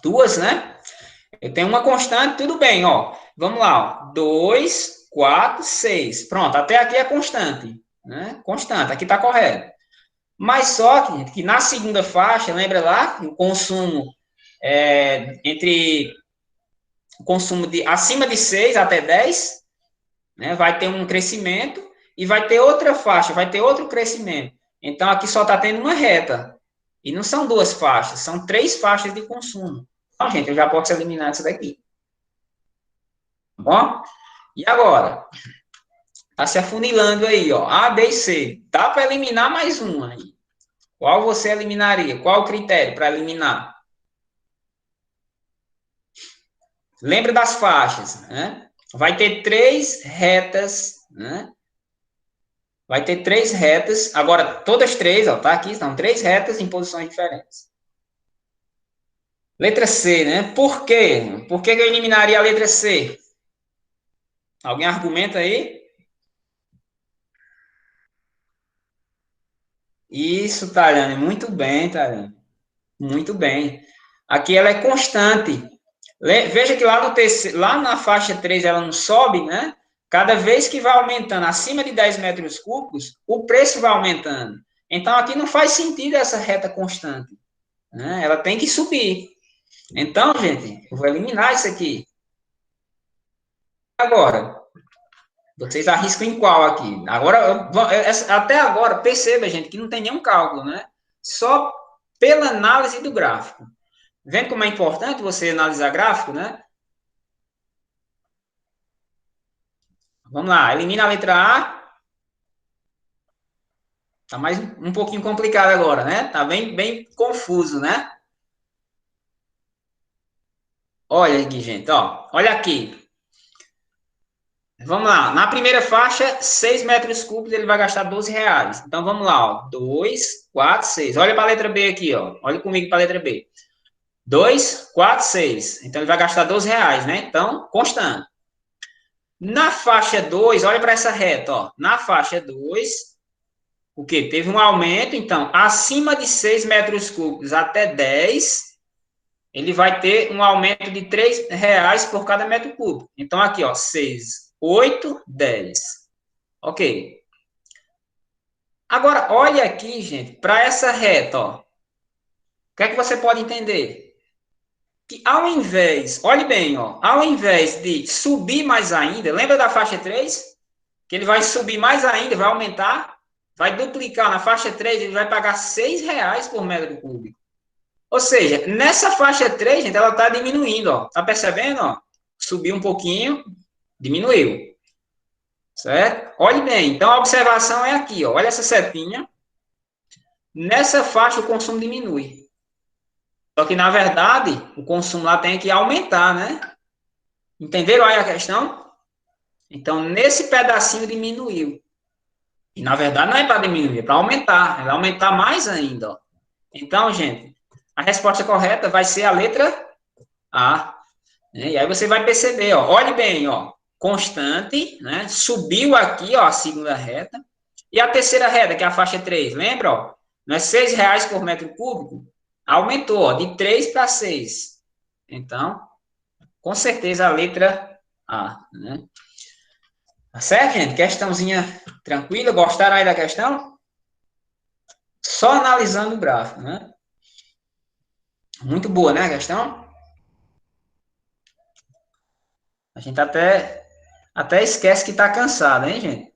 2, né? Eu tenho uma constante, tudo bem, ó. Vamos lá, ó. 2, 4, 6. Pronto, até aqui é constante, né? Constante, aqui tá correto. Mas só que na segunda faixa, lembra lá, o consumo entre o consumo de acima de 6 até 10, né, vai ter um crescimento e vai ter outra faixa, vai ter outro crescimento. Então, aqui só está tendo uma reta. E não são 2 faixas, são 3 faixas de consumo. Então, gente, eu já posso eliminar isso daqui. Tá bom? E agora? Está se afunilando aí, ó. A, B e C. Dá para eliminar mais uma aí. Qual você eliminaria? Qual o critério para eliminar? Lembra das faixas, né? Vai ter 3 retas, né? Vai ter 3 retas. Agora, todas 3, ó, tá aqui, estão 3 retas em posições diferentes. Letra C, né? Por quê? Por que eu eliminaria a letra C? Alguém argumenta aí? Isso, Tariane. Muito bem, Tariane. Muito bem. Aqui ela é constante. Veja que lá, lá na faixa 3 ela não sobe, né? Cada vez que vai aumentando acima de 10 metros cúbicos, o preço vai aumentando. Então, aqui não faz sentido essa reta constante, né? Ela tem que subir. Então, gente, eu vou eliminar isso aqui. Agora, vocês arriscam em qual aqui? Agora, até agora, perceba, gente, que não tem nenhum cálculo, né? Só pela análise do gráfico. Vendo como é importante você analisar gráfico, né? Vamos lá, elimina a letra A. Tá mais um pouquinho complicado agora, né? Tá bem confuso, né? Olha aqui, gente, ó. Olha aqui. Vamos lá. Na primeira faixa, 6 metros cúbicos, ele vai gastar R$ 12. Então, vamos lá, ó. 2, 4, 6. Olha para a letra B aqui, ó. Olha comigo para a letra B. 2, 4, 6. Então, ele vai gastar R$ 12, né? Então, constante. Na faixa 2, olha para essa reta, ó. Na faixa 2, o quê? Teve um aumento, então, acima de 6 metros cúbicos até 10, ele vai ter um aumento de R$ 3 por cada metro cúbico. Então, aqui, ó, 6, 8, 10. Ok. Agora, olha aqui, gente, para essa reta, ó. O que é que você pode entender? Que ao invés, olhe bem, ó, ao invés de subir mais ainda, lembra da faixa 3? Que ele vai subir mais ainda, vai aumentar, vai duplicar na faixa 3, ele vai pagar R$ 6 por metro cúbico. Ou seja, nessa faixa 3, gente, ela está diminuindo, ó. Tá percebendo, ó? Subiu um pouquinho, diminuiu. Certo? Olhe bem, então a observação é aqui, ó. Olha essa setinha. Nessa faixa o consumo diminui. Só que, na verdade, o consumo lá tem que aumentar, né? Entenderam aí a questão? Então, nesse pedacinho diminuiu. E, na verdade, não é para diminuir, é para aumentar. É para aumentar mais ainda, ó. Então, gente, a resposta correta vai ser a letra A. Né? E aí você vai perceber, ó. Olhe bem, ó. Constante, né? Subiu aqui, ó, a segunda reta. E a terceira reta, que é a faixa 3, lembra, ó? Não é R$ 6 por metro cúbico? Aumentou, ó, de 3 para 6. Então, com certeza a letra A, né? Tá certo, gente? Questãozinha tranquila. Gostaram aí da questão? Só analisando o gráfico, né? Muito boa, né, a questão? A gente até esquece que tá cansado, hein, gente?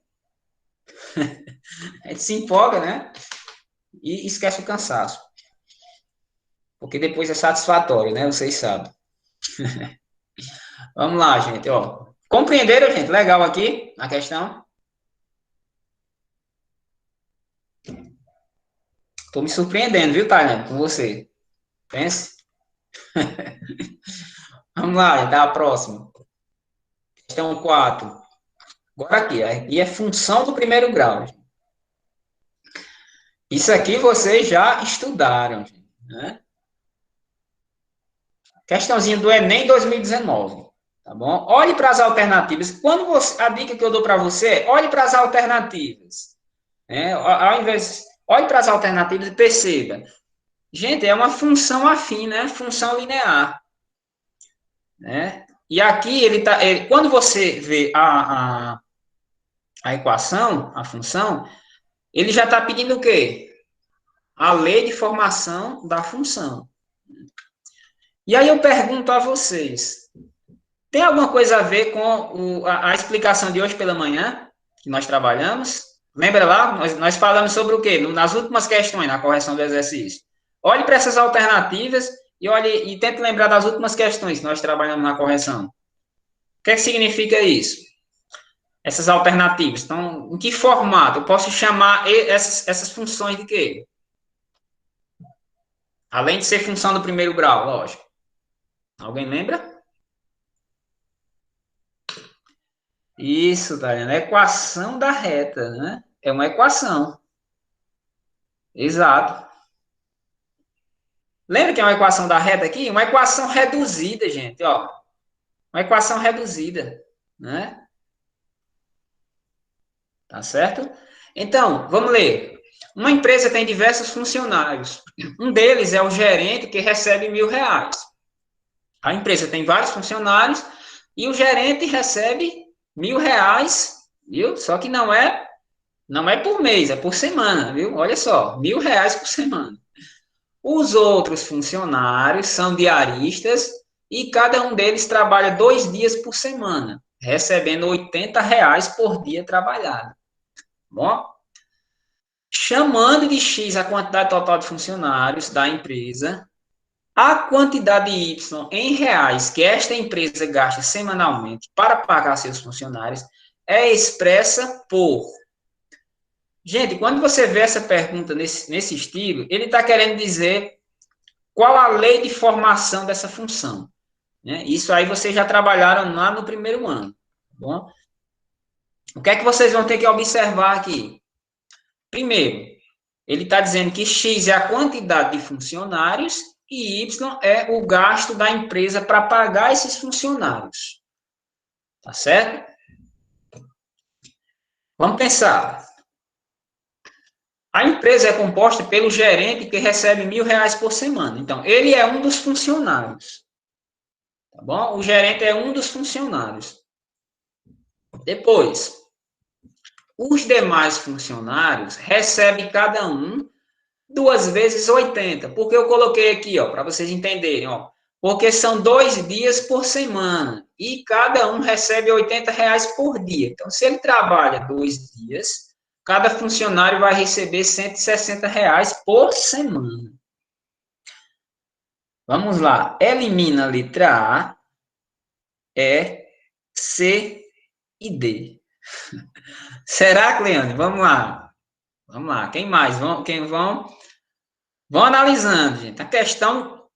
A gente se empolga, né? E esquece o cansaço. Porque depois é satisfatório, né? Vocês sabem. Vamos lá, gente, ó. Compreenderam, gente? Legal aqui a questão? Tô me surpreendendo, viu, Tainá, com você. Pense. Vamos lá, gente, a próxima. Questão 4. Agora aqui, aqui é função do primeiro grau. Isso aqui vocês já estudaram, né? Questãozinha do Enem 2019, tá bom? Olhe para as alternativas. Quando você, a dica que eu dou para você é olhe para as alternativas. Né? Ao invés, olhe para as alternativas e perceba. Gente, é uma função afim, né? Função linear. Né? E aqui, quando você vê a equação, a função, ele já está pedindo o quê? A lei de formação da função. E aí eu pergunto a vocês, tem alguma coisa a ver com a explicação de hoje pela manhã, que nós trabalhamos? Lembra lá? Nós falamos sobre o quê? Nas últimas questões, na correção do exercício. Olhe para essas alternativas e tente lembrar das últimas questões que nós trabalhamos na correção. O que é que significa isso? Essas alternativas. Então, em que formato? Eu posso chamar essas funções de quê? Além de ser função do primeiro grau, lógico. Alguém lembra? Isso, tá vendo? É a equação da reta, né? É uma equação. Exato. Lembra que é uma equação da reta aqui? Uma equação reduzida, gente, ó. Uma equação reduzida, né? Tá certo? Então, vamos ler. Uma empresa tem diversos funcionários. Um deles é o gerente que recebe R$ 1.000. A empresa tem vários funcionários e o gerente recebe R$ 1.000, viu? Só que não é por mês, é por semana, viu? Olha só, R$ 1.000 por semana. Os outros funcionários são diaristas e cada um deles trabalha 2 dias por semana, recebendo R$ 80 por dia trabalhado. Bom? Chamando de X a quantidade total de funcionários da empresa, a quantidade Y em reais que esta empresa gasta semanalmente para pagar seus funcionários é expressa por... Gente, quando você vê essa pergunta nesse estilo, ele está querendo dizer qual a lei de formação dessa função. Né? Isso aí vocês já trabalharam lá no primeiro ano. Tá bom? O que é que vocês vão ter que observar aqui? Primeiro, ele está dizendo que X é a quantidade de funcionários e Y é o gasto da empresa para pagar esses funcionários. Tá certo? Vamos pensar. A empresa é composta pelo gerente que recebe R$1.000 por semana. Então, ele é um dos funcionários. Tá bom? O gerente é um dos funcionários. Depois, os demais funcionários recebem cada um 2 vezes 80. Porque eu coloquei aqui, ó, para vocês entenderem, ó. Porque são 2 dias por semana e cada um recebe R$80 por dia. Então, se ele trabalha 2 dias, cada funcionário vai receber R$160 por semana. Vamos lá. Elimina a letra A, E, C e D. Será, Cleane? Vamos lá. Vamos lá. Quem mais? Vão analisando, gente. A questão,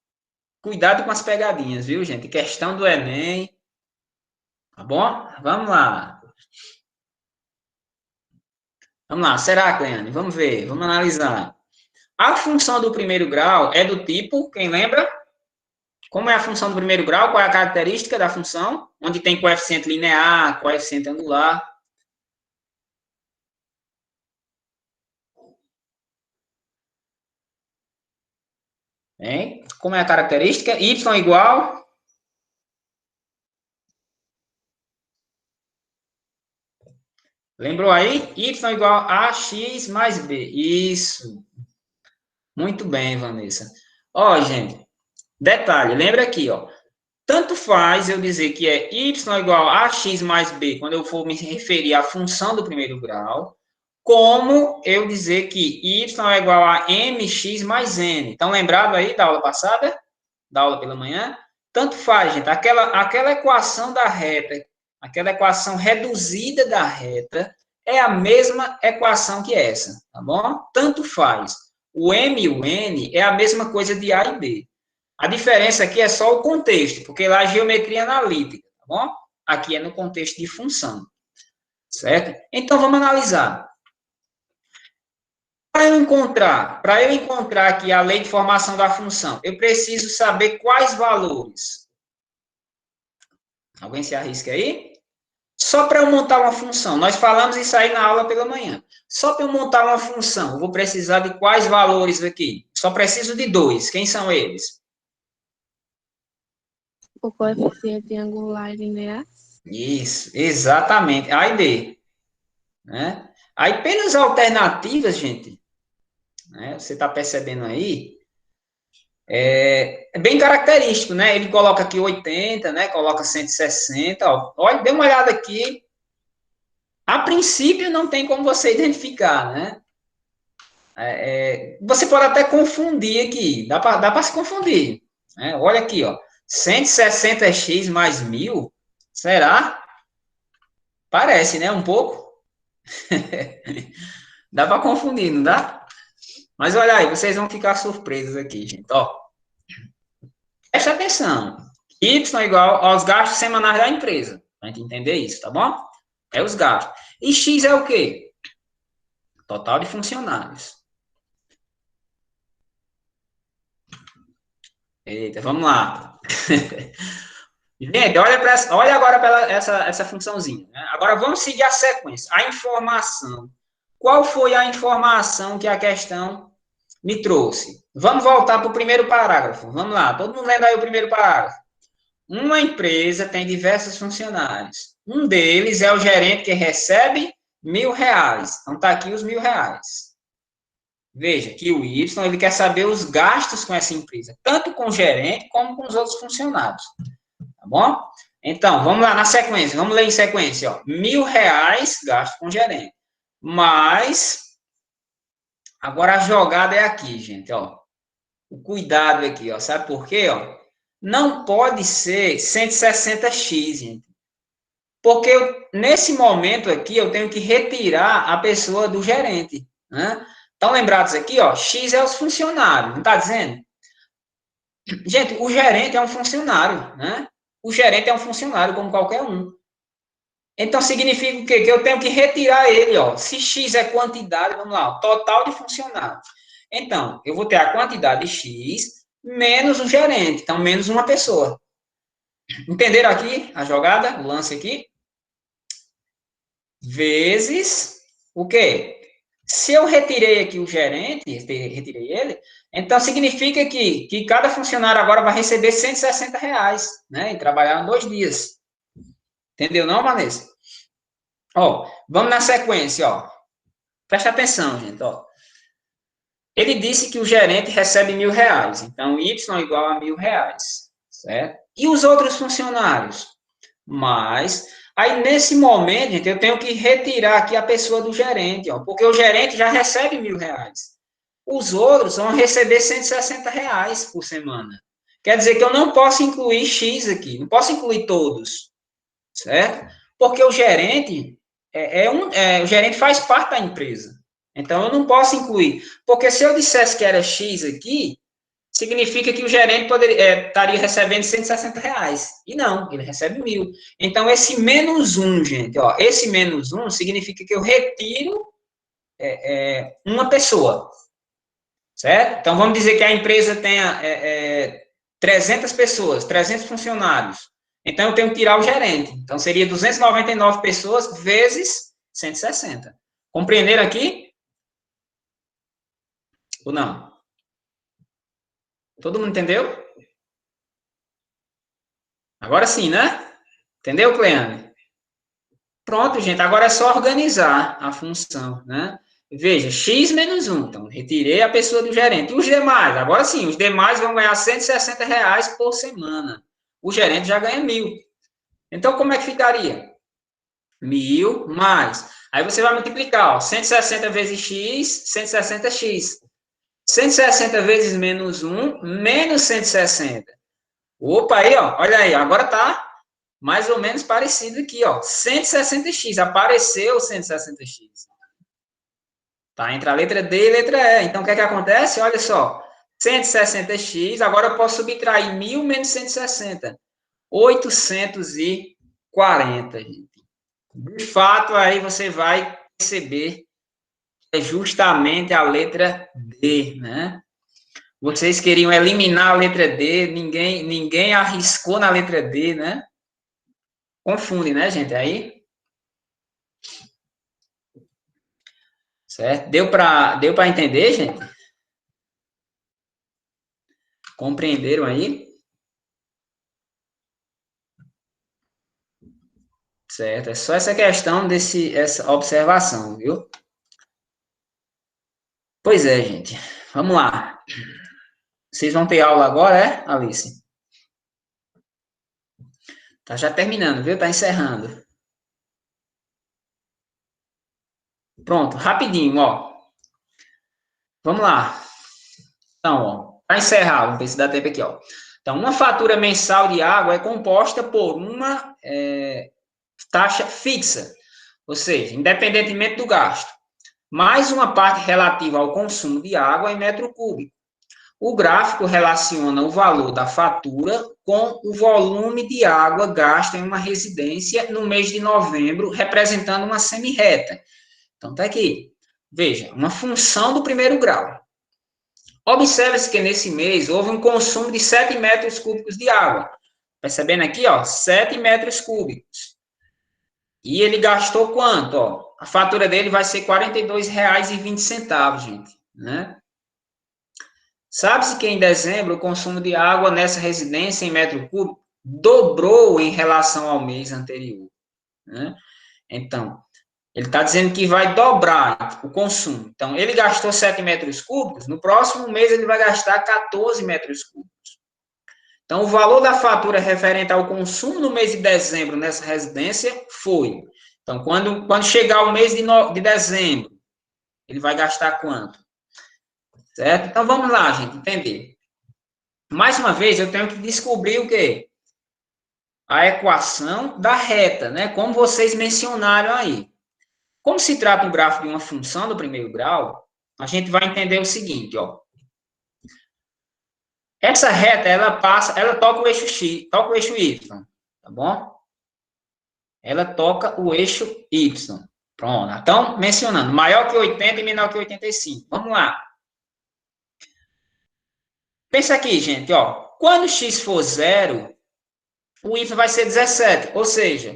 cuidado com as pegadinhas, viu, gente? Questão do Enem. Tá bom? Vamos lá. Vamos lá. Será, Cleane? Vamos ver. Vamos analisar. A função do primeiro grau é do tipo, quem lembra? Como é a função do primeiro grau? Qual é a característica da função? Onde tem coeficiente linear, coeficiente angular. Hein? Como é a característica? Y igual. Lembrou aí? Y igual a x mais b. Isso. Muito bem, Vanessa. Ó, gente, detalhe, lembra aqui, ó. Tanto faz eu dizer que é y igual a x mais b, quando eu for me referir à função do primeiro grau, como eu dizer que y é igual a mx mais n. Estão lembrados aí da aula passada? Da aula pela manhã? Tanto faz, gente. Aquela equação da reta, aquela equação reduzida da reta, é a mesma equação que essa, tá bom? Tanto faz. O m e o n é a mesma coisa de a e b. A diferença aqui é só o contexto, porque lá é geometria analítica, tá bom? Aqui é no contexto de função, certo? Então, vamos analisar. Para eu encontrar aqui a lei de formação da função, eu preciso saber quais valores. Alguém se arrisca aí? Só para eu montar uma função, nós falamos isso aí na aula pela manhã. Só para eu montar uma função, eu vou precisar de quais valores aqui? Só preciso de 2. Quem são eles? O coeficiente angular e linear. Isso, exatamente. A e B. Né? Aí, pelas alternativas, gente, né, você está percebendo aí, é bem característico, né? Ele coloca aqui 80, né? Coloca 160, ó. Olha, dê uma olhada aqui. A princípio, não tem como você identificar, né? Você pode até confundir aqui, dá para se confundir. Né? Olha aqui, ó. 160x mais 1.000, será? Parece, né? Um pouco. Dá para confundir, não dá? Mas olha aí, vocês vão ficar surpresos aqui, gente. Ó, presta atenção. Y é igual aos gastos semanais da empresa. Pra gente entender isso, tá bom? É os gastos. E X é o quê? Total de funcionários. Eita, vamos lá. Gente, olha agora para essa funçãozinha. Né? Agora vamos seguir a sequência. A informação. Qual foi a informação que a questão me trouxe? Vamos voltar para o primeiro parágrafo. Vamos lá, todo mundo lendo aí o primeiro parágrafo. Uma empresa tem diversos funcionários. Um deles é o gerente que recebe R$1.000. Então, está aqui os R$1.000. Veja que o Y, ele quer saber os gastos com essa empresa, tanto com o gerente como com os outros funcionários. Tá bom? Então, vamos lá na sequência. Vamos ler em sequência. Ó. R$1.000 gasto com o gerente. Mas, agora a jogada é aqui, gente. Ó. O cuidado aqui, ó. Sabe por quê? Ó? Não pode ser 160x, gente. Porque nesse momento aqui, eu tenho que retirar a pessoa do gerente. Né? Estão lembrados aqui, ó? X é os funcionários, não está dizendo? Gente, o gerente é um funcionário, né? O gerente é um funcionário como qualquer um. Então, significa o quê? Que eu tenho que retirar ele, ó. Se X é quantidade, vamos lá, total de funcionários. Então, eu vou ter a quantidade X menos o gerente, então menos uma pessoa. Entenderam aqui a jogada, o lance aqui? Vezes o quê? Se eu retirei aqui o gerente, retirei ele, então significa que cada funcionário agora vai receber R$ 160, né? E trabalhar 2 dias. Entendeu não, Vanessa? Ó, vamos na sequência, ó. Presta atenção, gente, ó. Ele disse que o gerente recebe R$ 1.000, então Y igual a R$ 1.000, certo? E os outros funcionários? Mas, aí nesse momento, gente, eu tenho que retirar aqui a pessoa do gerente, ó, porque o gerente já recebe R$ 1.000. Os outros vão receber R$ 160 por semana. Quer dizer que eu não posso incluir X aqui, não posso incluir todos, certo? Porque o gerente o gerente faz parte da empresa. Então eu não posso incluir, porque se eu dissesse que era X aqui, significa que o gerente estaria recebendo R$ 160. E não, ele recebe 1.000. Então, esse menos 1, gente, ó, esse menos 1 significa que eu retiro uma pessoa, certo? Então, vamos dizer que a empresa tenha 300 pessoas, 300 funcionários. Então, eu tenho que tirar o gerente. Então, seria 299 pessoas vezes 160. Compreenderam aqui? Ou não? Todo mundo entendeu? Agora sim, né? Entendeu, Cleane? Pronto, gente. Agora é só organizar a função, né? Veja, X menos 1. Então, retirei a pessoa do gerente. E os demais? Agora sim, os demais vão ganhar R$ 160 por semana. O gerente já ganha 1.000. Então, como é que ficaria? 1.000 mais. Aí você vai multiplicar, ó, 160 vezes X, 160X. 160 vezes menos 1, menos 160. Opa, aí, ó, olha aí, agora tá mais ou menos parecido aqui, ó. 160x, apareceu 160x. Tá entre a letra D e a letra E. Então, o que é que acontece? Olha só, 160x, agora eu posso subtrair 1.000 menos 160. 840, gente. De fato, aí você vai perceber que é justamente a letra D, né? Vocês queriam eliminar a letra D, ninguém arriscou na letra D, né? Confunde, né, gente? Aí, certo? Deu para entender, gente? Compreenderam aí? Certo? É só essa questão essa observação, viu? Pois é, gente. Vamos lá. Vocês vão ter aula agora, é, Alice? Tá já terminando, viu? Tá encerrando. Pronto, rapidinho, ó. Vamos lá. Então, ó, para encerrar, vamos ver se dá tempo aqui, ó. Então, uma fatura mensal de água é composta por uma taxa fixa, ou seja, independentemente do gasto, mais uma parte relativa ao consumo de água em metro cúbico. O gráfico relaciona o valor da fatura com o volume de água gasto em uma residência no mês de novembro, representando uma semi-reta. Então, tá aqui. Veja, uma função do primeiro grau. Observe-se que nesse mês houve um consumo de 7 metros cúbicos de água. Percebendo aqui, ó, 7 metros cúbicos. E ele gastou quanto? Ó, a fatura dele vai ser R$ 42,20, gente, né? Sabe-se que em dezembro o consumo de água nessa residência em metro cúbico dobrou em relação ao mês anterior, né? Então, ele está dizendo que vai dobrar o consumo. Então, ele gastou 7 metros cúbicos, no próximo mês ele vai gastar 14 metros cúbicos. Então, o valor da fatura referente ao consumo no mês de dezembro nessa residência foi. Então, quando chegar o mês de dezembro, ele vai gastar quanto? Certo? Então, vamos lá, gente, entender. Mais uma vez, eu tenho que descobrir o quê? A equação da reta, né? Como vocês mencionaram aí. Como se trata um gráfico de uma função do primeiro grau, a gente vai entender o seguinte, ó. Essa reta, ela toca o eixo X, toca o eixo Y, tá bom? ela toca o eixo Y. Pronto. Então, mencionando, maior que 80 e menor que 85. Vamos lá. Pensa aqui, gente, ó. Quando x for 0, o Y vai ser 17. Ou seja,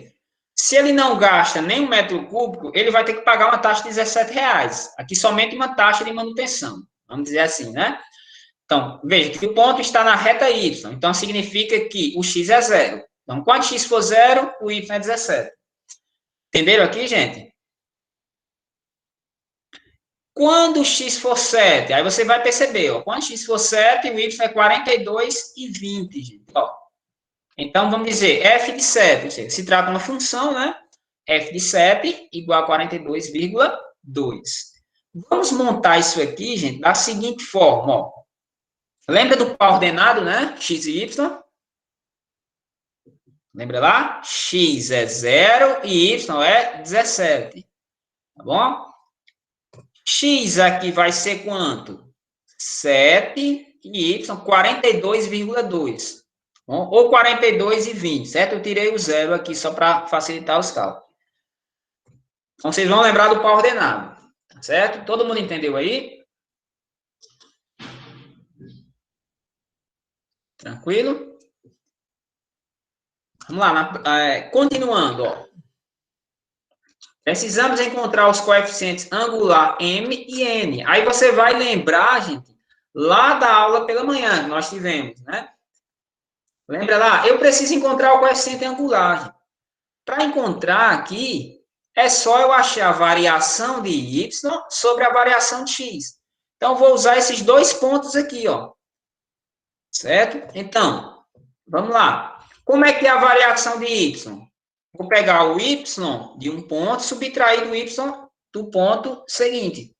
se ele não gasta nem 1 metro cúbico, ele vai ter que pagar uma taxa de R$17. Aqui somente uma taxa de manutenção. Vamos dizer assim, né? Então, veja que o ponto está na reta Y. Então, significa que o x é 0. Então, quando x for 0, o Y é 17. Entenderam aqui, gente? Quando x for 7, aí você vai perceber, ó, quando x for 7, o y é 42,20, gente. Ó. Então, vamos dizer, f de 7, ou seja, se trata de uma função, né? F de 7 igual a 42,2. Vamos montar isso aqui, gente, da seguinte forma, ó. Lembra do par ordenado, né? X e y? Lembra lá? X é 0 e y é 17. Tá bom? X aqui vai ser quanto? 7 e y 42,2. Ou 42,20, certo? Eu tirei o zero aqui só para facilitar os cálculos. Então, vocês vão lembrar do par ordenado, certo? Todo mundo entendeu aí? Tranquilo? Vamos lá, continuando, ó. Precisamos encontrar os coeficientes angular M e N. Aí você vai lembrar, gente, lá da aula pela manhã que nós tivemos, né? Lembra lá? Eu preciso encontrar o coeficiente angular. Para encontrar aqui, é só eu achar a variação de y sobre a variação de x. Então, vou usar esses dois pontos aqui, ó. Certo? Então, vamos lá. Como é que é a variação de y? Vou pegar o y de um ponto, subtrair do y do ponto seguinte.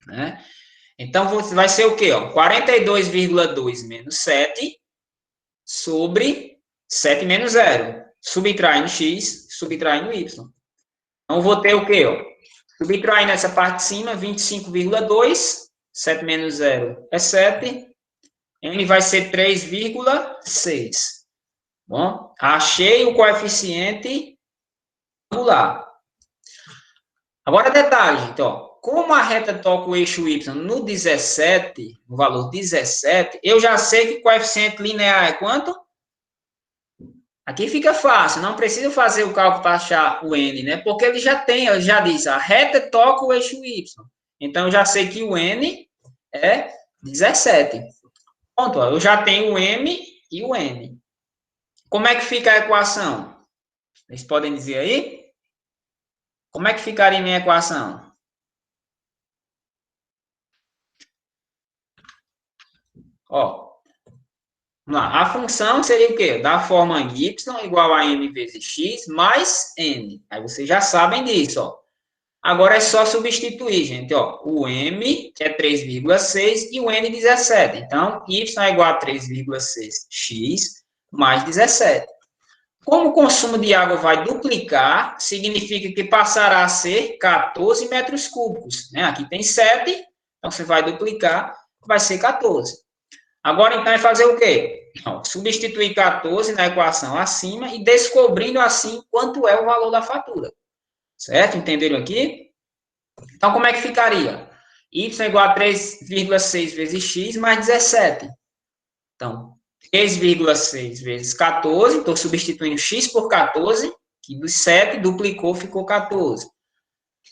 Né? Então, vai ser o quê? 42,2 menos 7 sobre 7 menos 0. Subtraindo x, subtraindo y. Então, vou ter o quê? Subtraindo essa parte de cima, 25,2. 7 menos 0 é 7. N vai ser 3,6. Bom, achei o coeficiente angular. Agora, detalhe, gente, ó. Como a reta toca o eixo Y no 17, no valor 17, eu já sei que o coeficiente linear é quanto? Aqui fica fácil, não precisa fazer o cálculo para achar o N, né? Porque ele já diz, a reta toca o eixo Y. Então, eu já sei que o N é 17. Pronto, ó, eu já tenho o M e o N. Como é que fica a equação? Vocês podem dizer aí? Como é que ficaria minha equação? Ó, vamos lá. A função seria o quê? Da forma y igual a m vezes x mais n. Aí vocês já sabem disso, ó. Agora é só substituir, gente, ó. O m, que é 3,6, e o n, 17. Então, y é igual a 3,6x mais 17. Como o consumo de água vai duplicar, significa que passará a ser 14 metros cúbicos. Né? Aqui tem 7, então você vai duplicar, vai ser 14. Agora, então, é fazer o quê? Substituir 14 na equação acima e descobrindo assim quanto é o valor da fatura. Certo? Entenderam aqui? Então, como é que ficaria? Y é igual a 3,6 vezes x mais 17. Então, 3,6 vezes 14, estou substituindo x por 14, que dos 7 duplicou, ficou 14.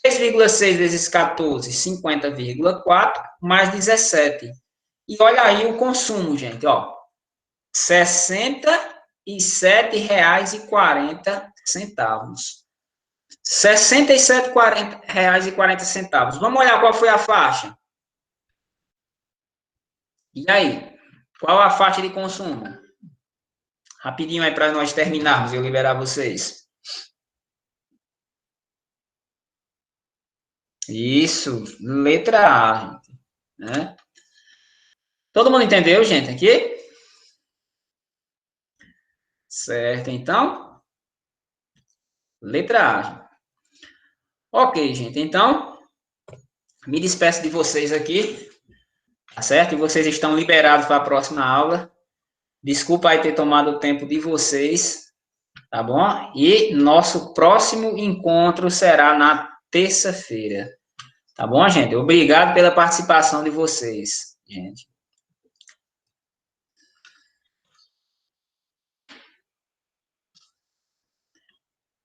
3,6 vezes 14, 50,4, mais 17. E olha aí o consumo, gente, ó. R$ 67,40. R$ 67,40. Vamos olhar qual foi a faixa. E aí? Qual a faixa de consumo? Rapidinho aí para nós terminarmos, eu liberar vocês. Isso, letra A, gente. Né? Todo mundo entendeu, gente, aqui? Certo, então. Letra A. Gente. Ok, gente, então. Me despeço de vocês aqui. Tá certo? E vocês estão liberados para a próxima aula. Desculpa aí ter tomado o tempo de vocês. tá bom? E nosso próximo encontro será na terça-feira, tá bom, gente? Obrigado pela participação de vocês, gente.